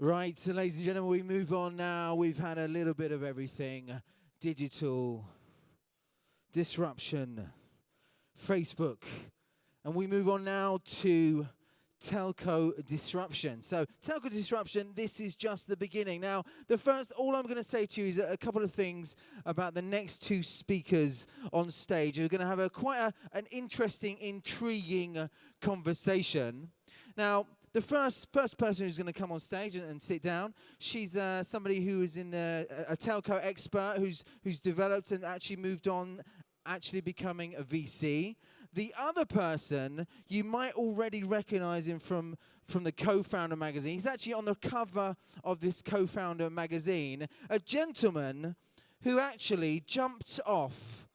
Right, so ladies and gentlemen, we move on now. We've had a little bit of everything. Digital, disruption, Facebook. And we move on now to telco disruption. So telco disruption, this is just the beginning. Now, all I'm going to say to you is a couple of things about the next two speakers on stage. We're going to have an interesting, intriguing conversation. Now, the first person who's going to come on stage and sit down, she's somebody who is a telco expert who's developed and actually moved on, actually becoming a VC. The other person, you might already recognize him from the Co-Founder magazine. He's actually on the cover of this Co-Founder magazine, a gentleman who actually jumped off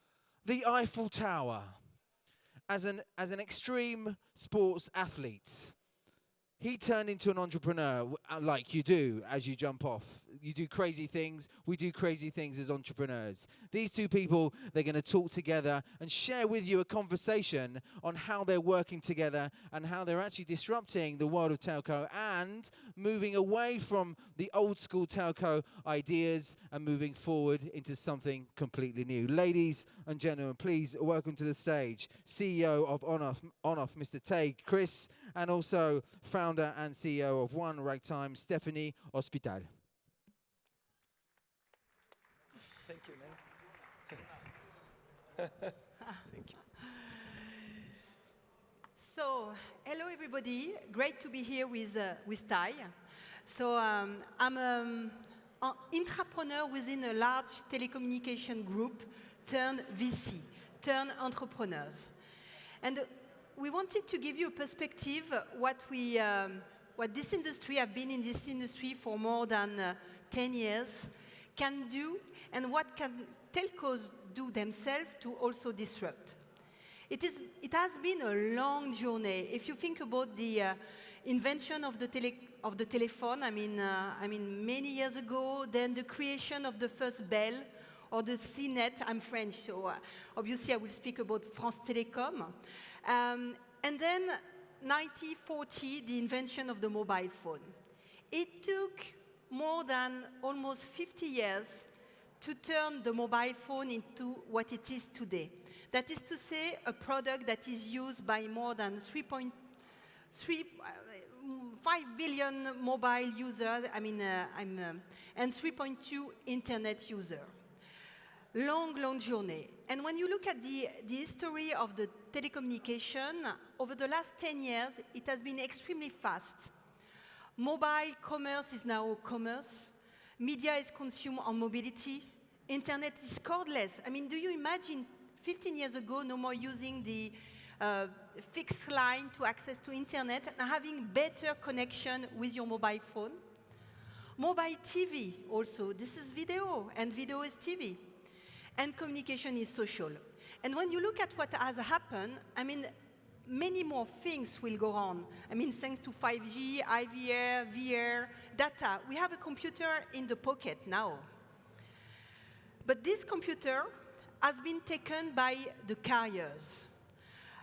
the Eiffel Tower as an extreme sports athlete. He turned into an entrepreneur, like you do as you jump off. You do crazy things. We do crazy things as entrepreneurs. These two people, they're going to talk together and share with you a conversation on how they're working together and how they're actually disrupting the world of telco and moving away from the old school telco ideas and moving forward into something completely new. Ladies and gentlemen, please welcome to the stage CEO of onoff, Mr. Taig Khris, and also founder and CEO of OneRagtime, Stéphanie Hospital. Thank you, man. Thank you. So, hello everybody. Great to be here with Taig. So, I'm an entrepreneur within a large telecommunication group turned VC, turned entrepreneurs. And we wanted to give you a perspective what this industry, I've been in this industry for more than 10 years, can do, and what can telcos do themselves to also disrupt. It has been a long journey. If you think about the invention of the telephone, I mean many years ago, then the creation of the first bell, or the CNET. I'm French, so obviously I will speak about France Telecom. And then 1940, the invention of the mobile phone. It took more than almost 50 years to turn the mobile phone into what it is today. That is to say, a product that is used by more than 3.5 billion mobile users, and 3.2 internet users. Long journey. And when you look at the history of the telecommunication, over the last 10 years, it has been extremely fast. Mobile commerce is now commerce. Media is consumed on mobility. Internet is cordless. I mean, do you imagine 15 years ago, no more using the fixed line to access to internet and having better connection with your mobile phone? Mobile TV also. This is video, and video is TV. And communication is social. And when you look at what has happened, I mean, many more things will go on. I mean, thanks to 5G, IVR, VR, data. We have a computer in the pocket now. But this computer has been taken by the carriers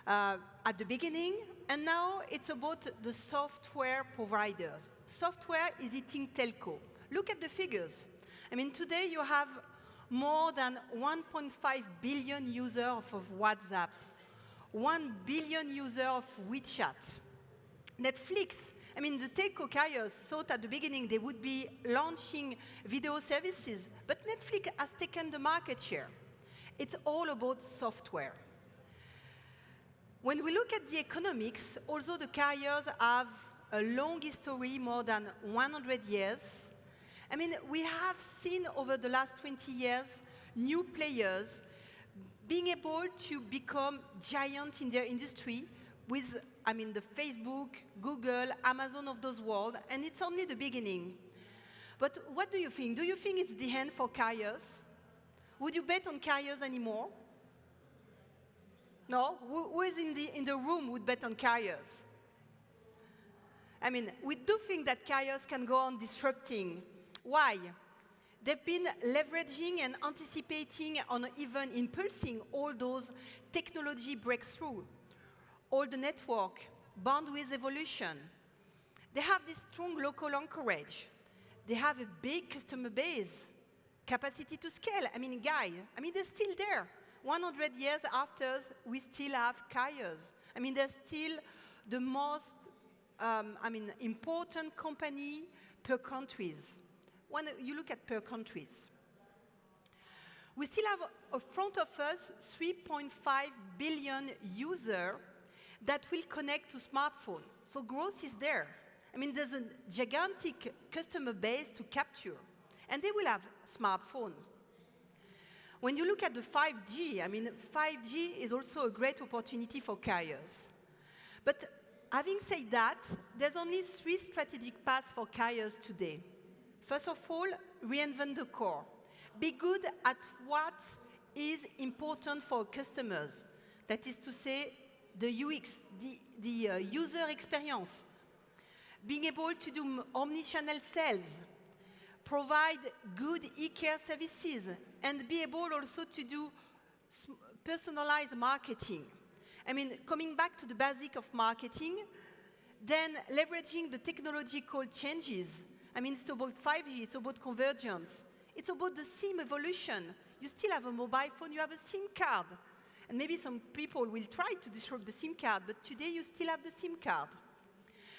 at the beginning, and now it's about the software providers. Software is eating telco. Look at the figures. I mean, today you have more than 1.5 billion users of WhatsApp, 1 billion users of WeChat. Netflix, I mean, the telco carriers thought at the beginning they would be launching video services, but Netflix has taken the market share. It's all about software. When we look at the economics, although the carriers have a long history, more than 100 years, I mean, we have seen over the last 20 years new players being able to become giant in their industry with, I mean, the Facebook, Google, Amazon of those world, and it's only the beginning. But what do you think? Do you think it's the end for carriers? Would you bet on carriers anymore? No? Who is in the room would bet on carriers? I mean, we do think that carriers can go on disrupting. Why? They've been leveraging and anticipating on even impulsing all those technology breakthroughs, all the network, bandwidth evolution. They have this strong local anchorage. They have a big customer base, capacity to scale. I mean, they're still there. 100 years after, we still have carriers. I mean, they're still the most important company per countries. When you look at per countries. We still have in front of us 3.5 billion users that will connect to smartphone. So growth is there. I mean, there's a gigantic customer base to capture. And they will have smartphones. When you look at the 5G, I mean, 5G is also a great opportunity for carriers. But having said that, there's only 3 strategic paths for carriers today. First of all, reinvent the core. Be good at what is important for customers. That is to say, the UX, the user experience. Being able to do omnichannel sales, provide good e-care services, and be able also to do personalized marketing. I mean, coming back to the basic of marketing, then leveraging the technological changes. I mean, it's about 5G, it's about convergence. It's about the SIM evolution. You still have a mobile phone, you have a SIM card. And maybe some people will try to disrupt the SIM card, but today you still have the SIM card.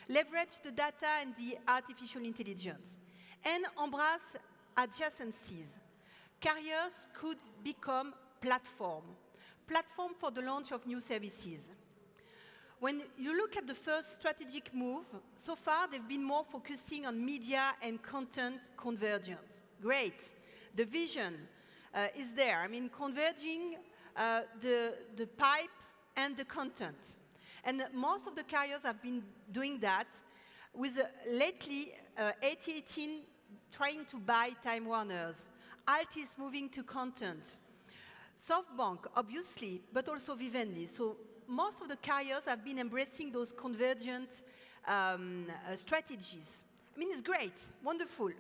Leverage the data and the artificial intelligence. And embrace adjacencies. Carriers could become platform for the launch of new services. When you look at the first strategic move, so far they've been more focusing on media and content convergence. Great. The vision is there. I mean, converging the pipe and the content. And most of the carriers have been doing that with lately AT&T trying to buy Time Warners. Altis moving to content. SoftBank, obviously, but also Vivendi. So most of the carriers have been embracing those convergent strategies. I mean, it's great, wonderful.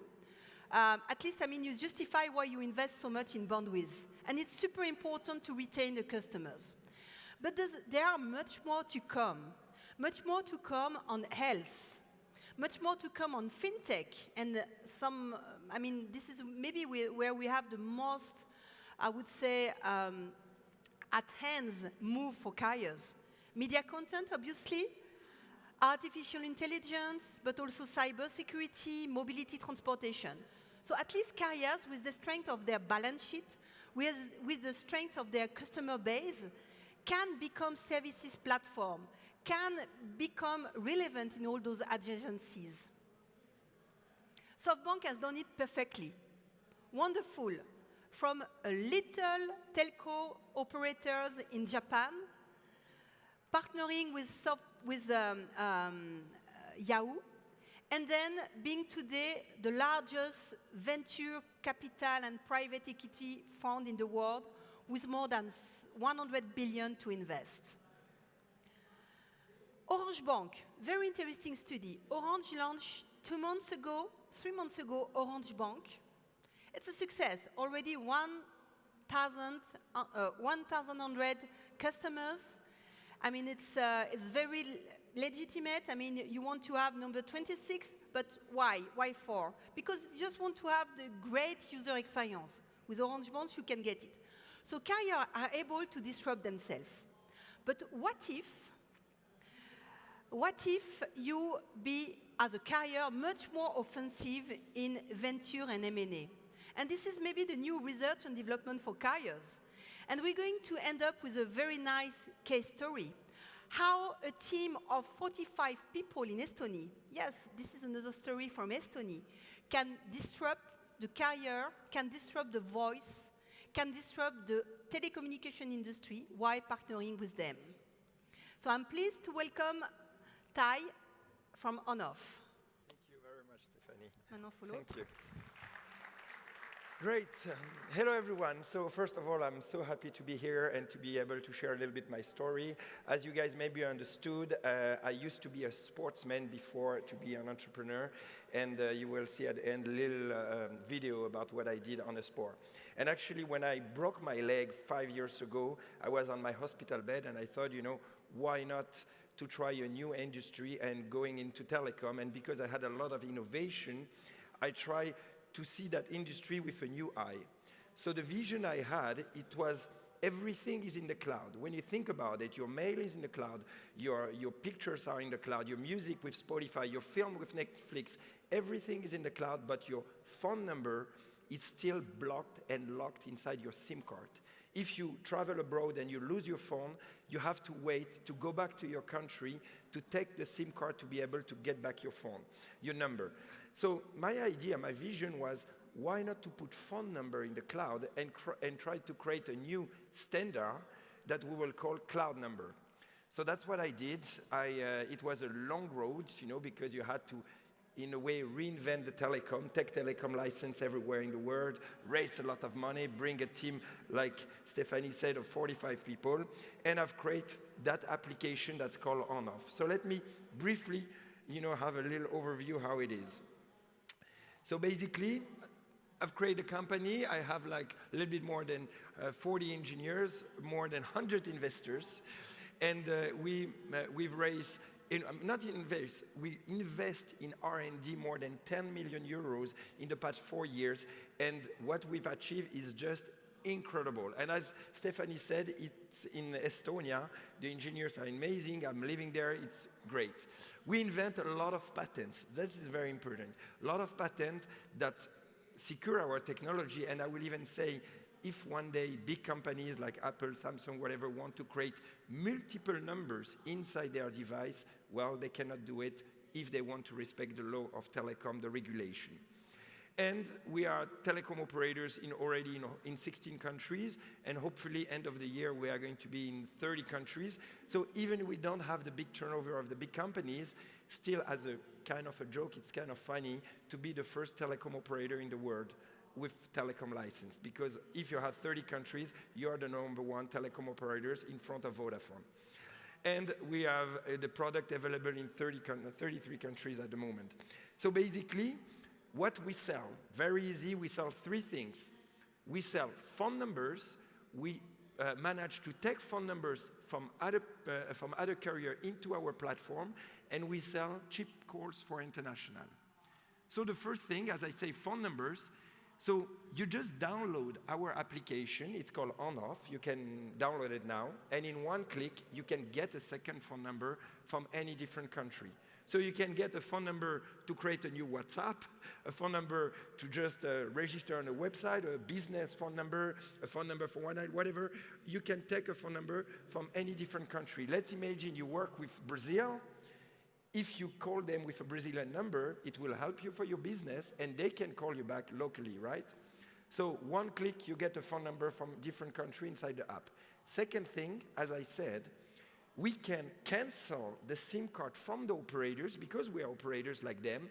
At least, I mean, you justify why you invest so much in bandwidth. And it's super important to retain the customers. But there are much more to come. Much more to come on health. Much more to come on fintech. And some, I mean, this is maybe where we have the most, I would say, at hands move for carriers. Media content, obviously. Artificial intelligence, but also cybersecurity, mobility, transportation. So at least carriers, with the strength of their balance sheet, with the strength of their customer base, can become services platform, can become relevant in all those adjacencies. SoftBank has done it perfectly. Wonderful. From a little telco operators in Japan, partnering with Yahoo, and then being today the largest venture capital and private equity fund in the world with more than 100 billion to invest. Orange Bank, very interesting study. Orange launched 3 months ago, Orange Bank. It's a success. Already 1,100 customers. I mean, it's very legitimate. I mean, you want to have number 26, but why? Why 4? Because you just want to have the great user experience. With Orange Bonds, you can get it. So carriers are able to disrupt themselves. But what if you be, as a carrier, much more offensive in venture and M&A? And this is maybe the new research and development for carriers. And we're going to end up with a very nice case story. How a team of 45 people in Estonia, yes, this is another story from Estonia, can disrupt the carrier, can disrupt the voice, can disrupt the telecommunication industry while partnering with them. So I'm pleased to welcome Taig from onoff. Thank you very much, Stéphanie. Maintenant, faut Thank l'autre. you. Great. Hello, everyone. So first of all, I'm so happy to be here and to be able to share a little bit my story. As you guys maybe understood, I used to be a sportsman before to be an entrepreneur. And you will see at the end a little video about what I did on a sport. And actually, when I broke my leg 5 years ago, I was on my hospital bed and I thought, you know, why not to try a new industry and going into telecom. And because I had a lot of innovation, I try to see that industry with a new eye. So the vision I had, it was everything is in the cloud. When you think about it, your mail is in the cloud, your pictures are in the cloud, your music with Spotify, your film with Netflix, everything is in the cloud, but your phone number is still blocked and locked inside your SIM card. If you travel abroad and you lose your phone, you have to wait to go back to your country to take the SIM card to be able to get back your phone, your number. So my idea, my vision was, why not to put phone number in the cloud and try to create a new standard that we will call cloud number. So that's what I did. It was a long road, because you had to, in a way, reinvent the telecom, take telecom license everywhere in the world, raise a lot of money, bring a team, like Stéphanie said, of 45 people, and I've created that application that's called onoff. So let me briefly, have a little overview how it is. So basically, I've created a company. I have like a little bit more than 40 engineers, more than 100 investors, and we've raised, we invest in R&D more than 10 million euros in the past 4 years, and what we've achieved is just incredible. And as Stéphanie said, it's in Estonia. The engineers are amazing. I'm living there. It's great. We invent a lot of patents. This is very important. A lot of patents that secure our technology, and I will even say, if one day big companies like Apple, Samsung, whatever, want to create multiple numbers inside their device, well, they cannot do it if they want to respect the law of telecom, the regulation. And we are telecom operators already in 16 countries, and hopefully end of the year we are going to be in 30 countries. So even we don't have the big turnover of the big companies, still as a kind of a joke, it's kind of funny to be the first telecom operator in the world with telecom license, because if you have 30 countries, you are the #1 telecom operators in front of Vodafone. And we have the product available in 33 countries at the moment. So basically, what we sell, very easy, we sell 3 things. We sell phone numbers. We manage to take phone numbers from other carrier into our platform, and we sell cheap calls for international. So the first thing, as I say, phone numbers. So you just download our application. It's called onoff. You can download it now, and in one click, you can get a second phone number from any different country. So you can get a phone number to create a new WhatsApp, a phone number to just register on a website, a business phone number, a phone number for one night, whatever. You can take a phone number from any different country. Let's imagine you work with Brazil. If you call them with a Brazilian number, it will help you for your business, and they can call you back locally, right? So one click, you get a phone number from different country inside the app. Second thing, as I said, we can cancel the SIM card from the operators, because we are operators like them,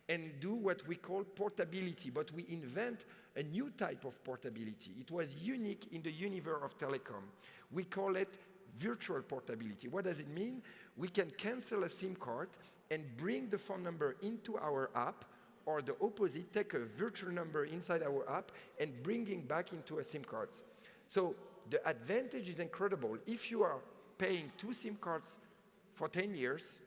and do what we call portability, but we invent a new type of portability. It was unique in the universe of telecom. We call it virtual portability. What does it mean? We can cancel a SIM card and bring the phone number into our app, or the opposite, take a virtual number inside our app and bringing back into a SIM card. So the advantage is incredible. If you are paying 2 SIM cards for 10 years,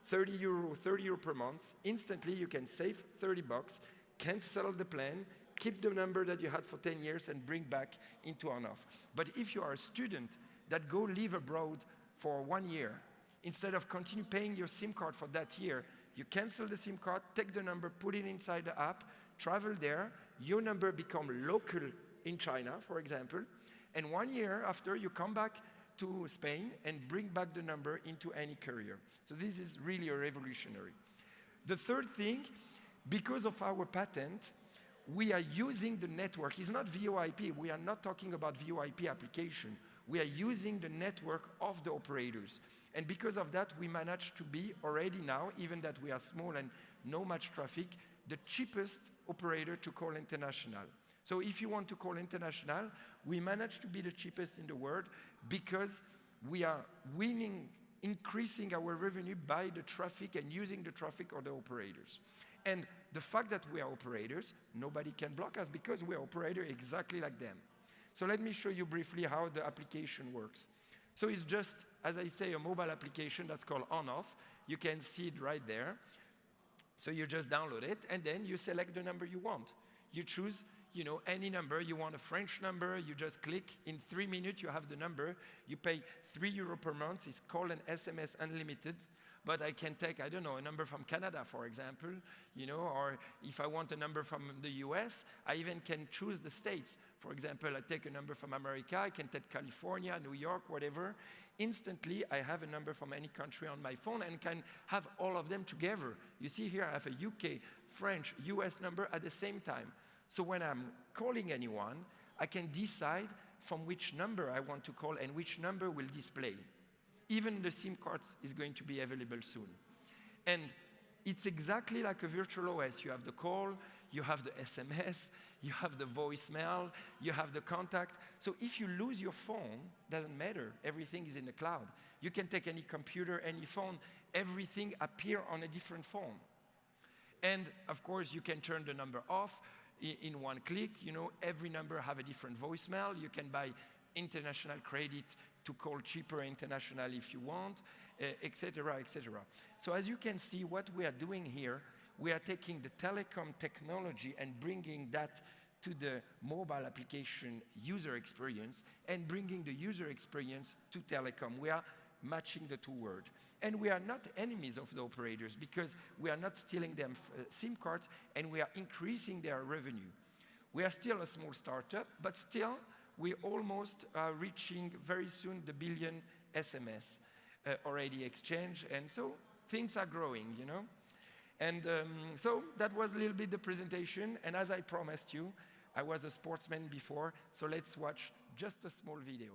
30 euro per month, instantly you can save 30 bucks, cancel the plan, keep the number that you had for 10 years and bring back into onoff. But if you are a student that go live abroad for 1 year, instead of continue paying your SIM card for that year, you cancel the SIM card, take the number, put it inside the app, travel there, your number become local in China, for example, and 1 year after you come back to Spain and bring back the number into any carrier. So this is really a revolutionary. The third thing, because of our patent, we are using the network. It's not VoIP. We are not talking about VoIP application. We are using the network of the operators. And because of that, we managed to be already now, even that we are small and no much traffic, the cheapest operator to call international. So if you want to call international, we managed to be the cheapest in the world because we are winning, increasing our revenue by the traffic and using the traffic of the operators. And the fact that we are operators, nobody can block us because we are operators exactly like them. So let me show you briefly how the application works. So it's just, as I say, a mobile application that's called onoff. You can see it right there. So you just download it, and then you select the number you want. You choose, any number. You want a French number, you just click. In 3 minutes, you have the number. You pay €3 per month. It's called an SMS unlimited. But I can take, I don't know, a number from Canada, for example, or if I want a number from the US, I even can choose the states. For example, I take a number from America, I can take California, New York, whatever. Instantly, I have a number from any country on my phone and can have all of them together. You see here, I have a UK, French, US number at the same time. So when I'm calling anyone, I can decide from which number I want to call and which number will display. Even the SIM cards is going to be available soon. And it's exactly like a virtual OS. You have the call, you have the SMS, you have the voicemail, you have the contact. So if you lose your phone, doesn't matter. Everything is in the cloud. You can take any computer, any phone, everything appear on a different phone. And of course, you can turn the number off in one click. Every number have a different voicemail. You can buy international credit to call cheaper international if you want, etc., etc. So as you can see, what we are doing here, we are taking the telecom technology and bringing that to the mobile application user experience and bringing the user experience to telecom. We are matching the two words. And we are not enemies of the operators because we are not stealing them SIM cards and we are increasing their revenue. We are still a small startup, but still, we almost are reaching very soon the billion SMS already exchanged, and so things are growing, And so that was a little bit the presentation, and as I promised you, I was a sportsman before, so let's watch just a small video.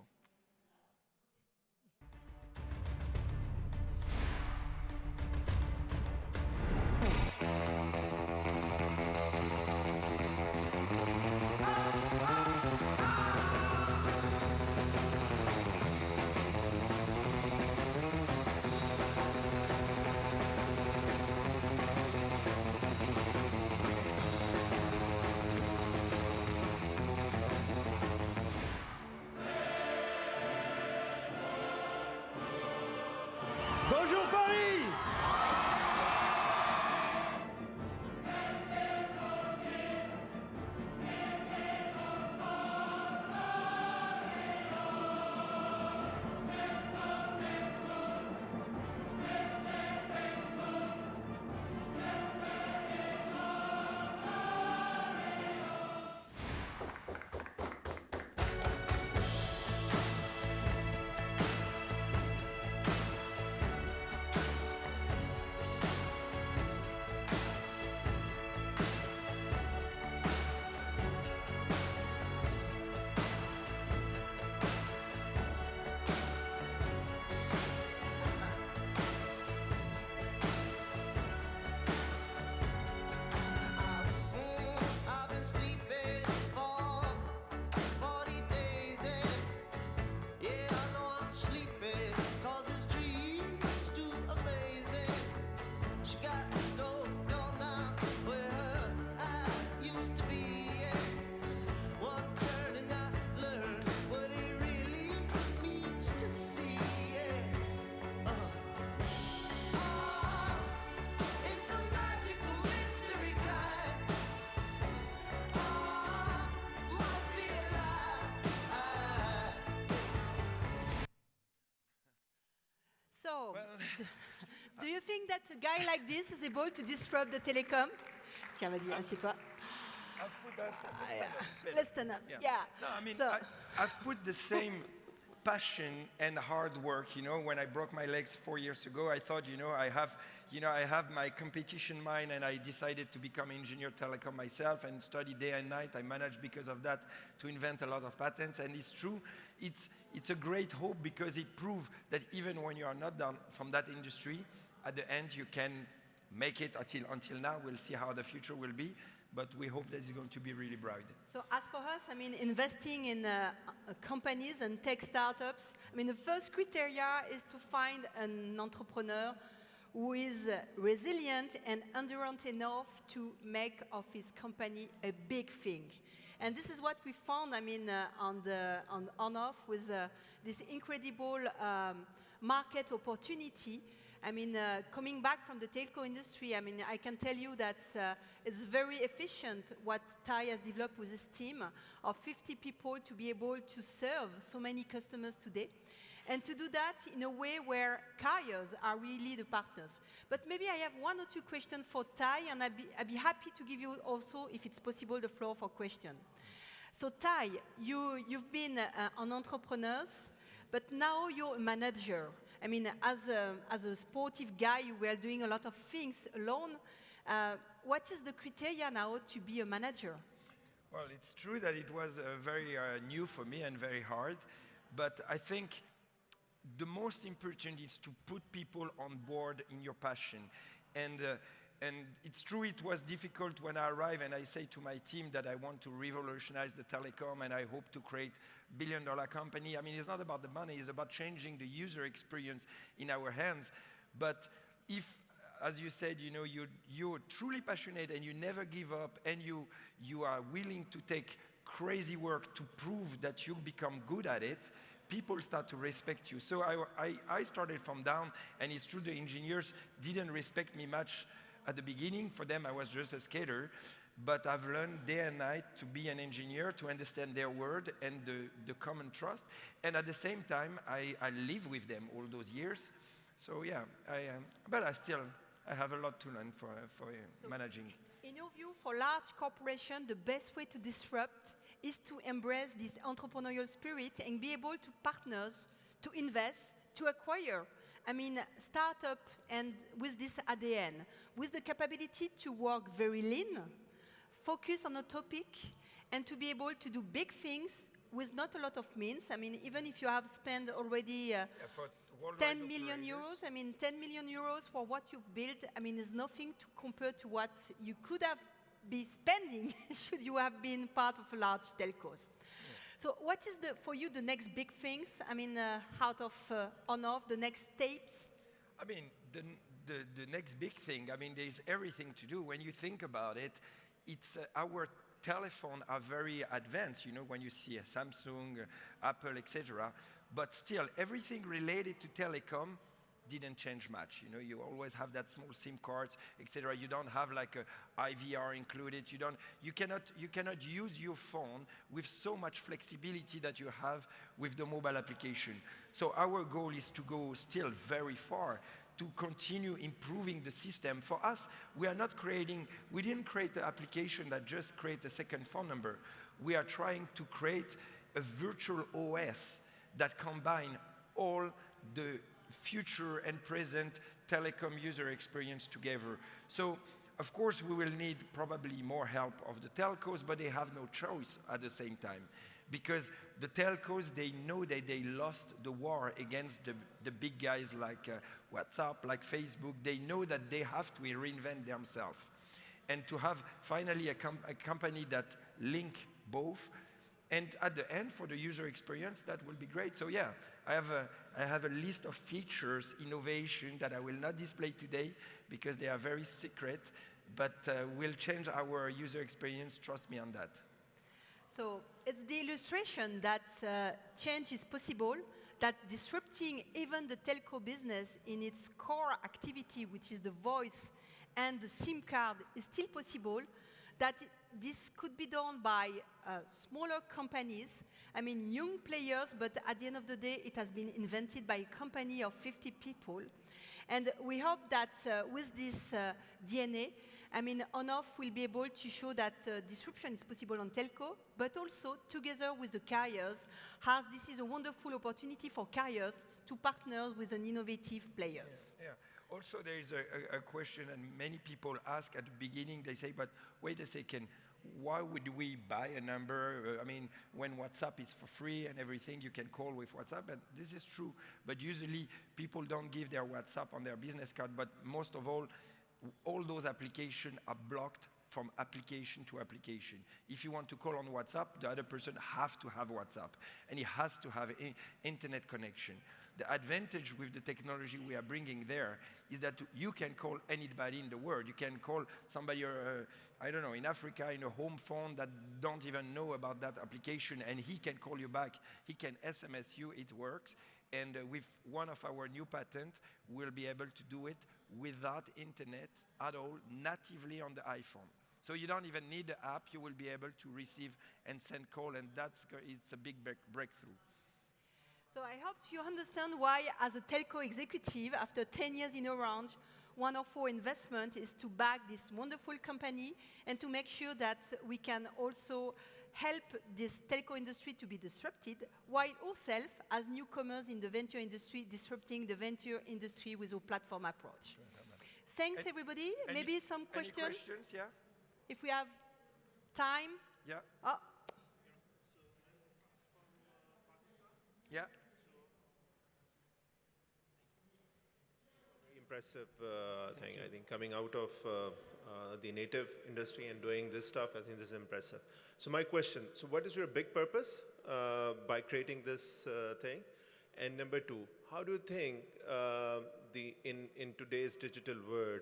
Bonjour Paris! So, do you think that a guy like this is able to disrupt the telecom? Tiens, vas-y, assieds-toi. Let's stand up. Yeah. No, I mean, So, I've put the same passion and hard work. When I broke my legs 4 years ago, I thought, I have my competition mind, and I decided to become engineer telecom myself and study day and night. I managed because of that to invent a lot of patents, and it's true. It's a great hope because it proves that even when you are not done from that industry, at the end you can make it until now. We'll see how the future will be, but we hope that it's going to be really bright. so as for us, investing in companies and tech startups, the first criteria is to find an entrepreneur who is resilient and endurant enough to make of his company a big thing. And this is what we found, on onoff with this incredible market opportunity. Coming back from the telco industry, I can tell you that it's very efficient what Taig has developed with his team of 50 people to be able to serve so many customers today. And to do that in a way where carriers are really the partners. But maybe I have one or two questions for Taig, and I'd be happy to give you also, if it's possible, the floor for questions. So Taig, you've been an entrepreneur, but now you're a manager. As a sportive guy, you were doing a lot of things alone. What is the criteria now to be a manager? Well, it's true that it was very new for me and very hard, but I think the most important is to put people on board in your passion. And it's true it was difficult when I arrived and I say to my team that I want to revolutionize the telecom and I hope to create a billion-dollar company. It's not about the money, it's about changing the user experience in our hands. But if, as you said, you're truly passionate and you never give up and you are willing to take crazy work to prove that you become good at it, people start to respect you. So I started from down, and it's true the engineers didn't respect me much at the beginning. For them, I was just a skater. But I've learned day and night to be an engineer, to understand their word and the common trust. And at the same time, I live with them all those years. So yeah, but I have a lot to learn for managing. In your view, for large corporations, the best way to disrupt is to embrace this entrepreneurial spirit and be able to partners, to invest, to acquire. Startup and with this ADN, with the capability to work very lean, focus on a topic, and to be able to do big things with not a lot of means. Even if you have spent already 10 million euros, 10 million euros for what you've built, is nothing to compare to what you could have been spending should you have been part of large telcos. Yeah. So what is for you the next big things, out of onoff, the next steps? The next big thing, there's everything to do. When you think about it, it's our telephones are very advanced, when you see a Samsung, Apple, etc. But still, everything related to telecom didn't change much. You always have that small SIM cards, etc. You don't have like a IVR included. You cannot use your phone with so much flexibility that you have with the mobile application. So our goal is to go still very far, to continue improving the system. For us, we didn't create an application that just create a second phone number. We are trying to create a virtual OS that combine all the future and present telecom user experience together. So, of course, we will need probably more help of the telcos, but they have no choice at the same time. Because the telcos, they know that they lost the war against the big guys like WhatsApp, like Facebook. They know that they have to reinvent themselves. And to have finally a company that link both, and at the end, for the user experience, that will be great. So yeah, I have a list of features, innovation that I will not display today because they are very secret, but will change our user experience, trust me on that. So it's the illustration that change is possible, that disrupting even the telco business in its core activity, which is the voice and the SIM card, is still possible, that this could be done by smaller companies, young players, but at the end of the day, it has been invented by a company of 50 people. And we hope that with this DNA, onoff will be able to show that disruption is possible on telco, but also together with the carriers, as this is a wonderful opportunity for carriers to partner with an innovative players. Yeah. Also, there is a question, and many people ask at the beginning, they say, but wait a second, why would we buy a number? When WhatsApp is for free and everything, you can call with WhatsApp, and this is true. But usually, people don't give their WhatsApp on their business card, but most of all those applications are blocked from application to application. If you want to call on WhatsApp, the other person has to have WhatsApp, and he has to have internet connection. The advantage with the technology we are bringing there is that you can call anybody in the world. You can call somebody, I don't know, in Africa, in a home phone that don't even know about that application, and he can call you back. He can SMS you, it works. And with one of our new patents, we'll be able to do it without internet at all, natively on the iPhone. So you don't even need the app. You will be able to receive and send call, and it's a big breakthrough. So I hope you understand why, as a telco executive, after 10 years in Orange, one of our investment is to back this wonderful company and to make sure that we can also help this telco industry to be disrupted, while ourselves, as newcomers in the venture industry, disrupting the venture industry with our platform approach. Thanks, everybody. Maybe some questions? Any questions, yeah? If we have time. Yeah. Oh. Yeah. Impressive thing. I think coming out of the native industry and doing this stuff, I think this is impressive. So my question, so what is your big purpose by creating this thing? And number two, how do you think in today's digital world,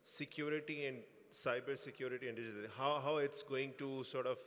security and cyber security and digital, how it's going to sort of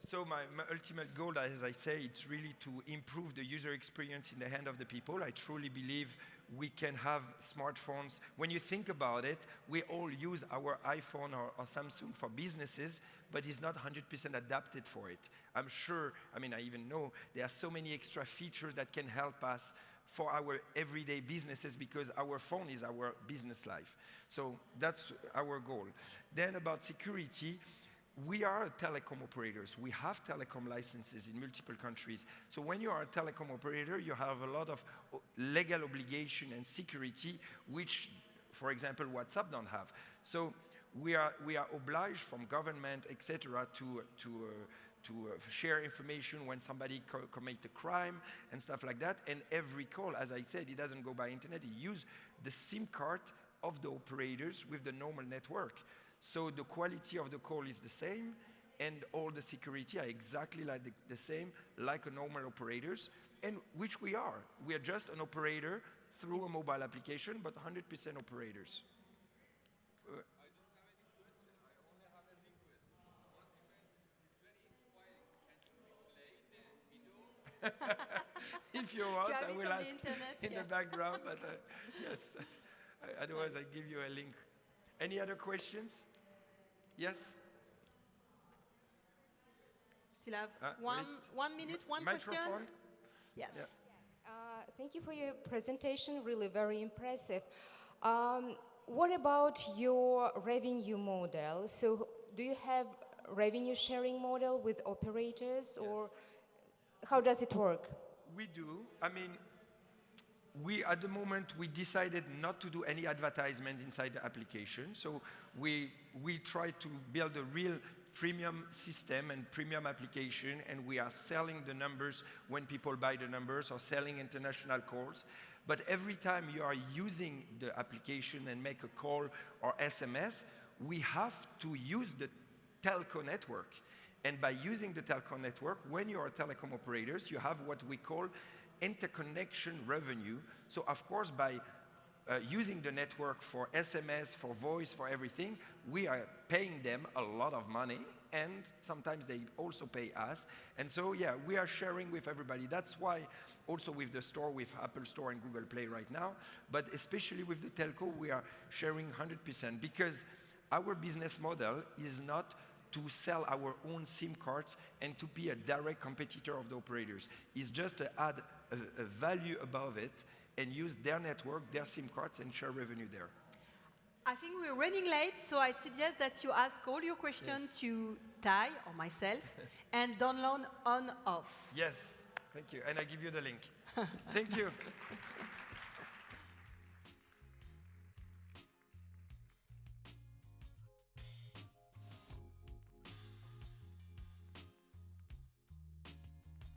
So my ultimate goal, as I say, it's really to improve the user experience in the hand of the people. I truly believe we can have smartphones. When you think about it, we all use our iPhone or Samsung for businesses, but it's not 100% adapted for it. I'm sure, I even know there are so many extra features that can help us for our everyday businesses, because our phone is our business life. So that's our goal. Then about security, we are telecom operators. We have telecom licenses in multiple countries. So when you are a telecom operator, you have a lot of legal obligation and security, which, for example, WhatsApp don't have. So we are obliged from government, etc., to share information when somebody commits a crime and stuff like that. And every call, as I said, it doesn't go by internet. It uses the SIM card of the operators with the normal network. So the quality of the call is the same, and all the security are exactly like the same, like a normal operators, and which we are. We are just an operator through a mobile application, but 100% operators. I don't have any question. I only have a request. It's very inspiring. Can you play the video? If you want, I will ask in the the background, but yes. Otherwise, I give you a link. Any other questions? Yes? Still have one minute, one Microphone? question? Yes. Yeah. Thank you for your presentation, really very impressive. What about your revenue model? So do you have revenue sharing model with operators, or how does it work? We do. At the moment, we decided not to do any advertisement inside the application. So we try to build a real premium system and premium application, and we are selling the numbers when people buy the numbers or selling international calls. But every time you are using the application and make a call or SMS, we have to use the telco network. And by using the telco network, when you are telecom operators, you have what we call interconnection revenue. So of course, by using the network for SMS, for voice, for everything, we are paying them a lot of money, and sometimes they also pay us. And so, yeah, we are sharing with everybody. That's why also with the store, with Apple Store and Google Play right now, but especially with the telco, we are sharing 100%, because our business model is not to sell our own SIM cards and to be a direct competitor of the operators. It's just to add a value above it and use their network, their SIM cards, and share revenue there. I think we're running late, so I suggest that you ask all your questions to Taig or myself and download onoff. Yes, thank you. And I give you the link. Thank you.